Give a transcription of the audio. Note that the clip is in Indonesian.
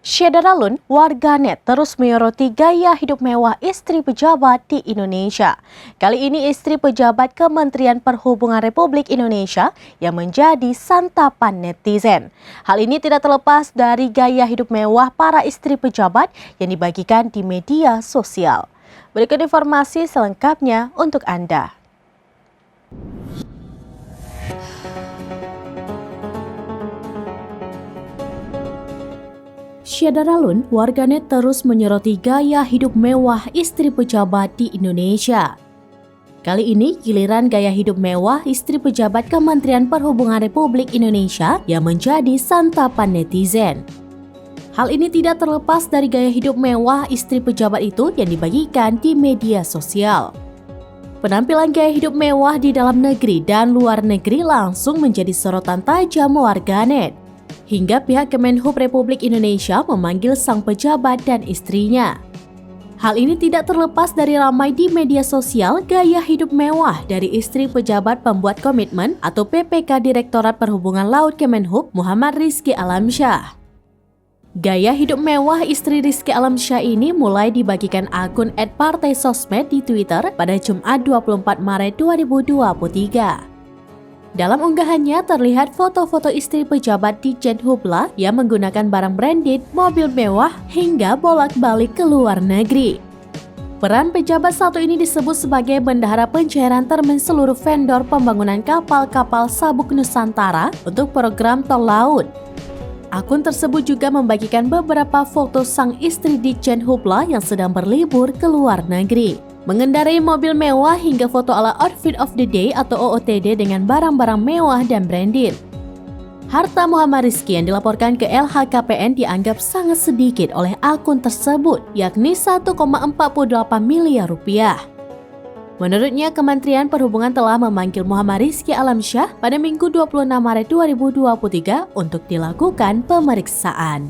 Syederalun, warganet terus menyoroti gaya hidup mewah istri pejabat di Indonesia. Kali ini istri pejabat Kementerian Perhubungan Republik Indonesia yang menjadi santapan netizen. Hal ini tidak terlepas dari gaya hidup mewah para istri pejabat yang dibagikan di media sosial. Berikut informasi selengkapnya untuk Anda. Syederalun, warganet terus menyoroti gaya hidup mewah istri pejabat di Indonesia. Kali ini giliran gaya hidup mewah istri pejabat Kementerian Perhubungan Republik Indonesia yang menjadi santapan netizen. Hal ini tidak terlepas dari gaya hidup mewah istri pejabat itu yang dibagikan di media sosial. Penampilan gaya hidup mewah di dalam negeri dan luar negeri langsung menjadi sorotan tajam warganet. Hingga pihak Kemenhub Republik Indonesia memanggil sang pejabat dan istrinya. Hal ini tidak terlepas dari ramai di media sosial gaya hidup mewah dari istri pejabat pembuat komitmen atau PPK Direktorat Perhubungan Laut Kemenhub Muhammad Rizky Alamsyah. Gaya hidup mewah istri Rizky Alamsyah ini mulai dibagikan akun @partai_sosmed di Twitter pada Jumat 24 Maret 2023. Dalam unggahannya terlihat foto-foto istri pejabat di Hubla yang menggunakan barang branded, mobil mewah, hingga bolak-balik ke luar negeri. Peran pejabat satu ini disebut sebagai bendahara pencairan termen seluruh vendor pembangunan kapal-kapal sabuk Nusantara untuk program tol laut. Akun tersebut juga membagikan beberapa foto sang istri di Hubla yang sedang berlibur ke luar negeri. Mengendarai mobil mewah hingga foto ala outfit of the day atau OOTD dengan barang-barang mewah dan branded. Harta Muhammad Rizky yang dilaporkan ke LHKPN dianggap sangat sedikit oleh akun tersebut, yakni 1,48 miliar rupiah. Menurutnya, Kementerian Perhubungan telah memanggil Muhammad Rizky Alamsyah pada Minggu 26 Maret 2023 untuk dilakukan pemeriksaan.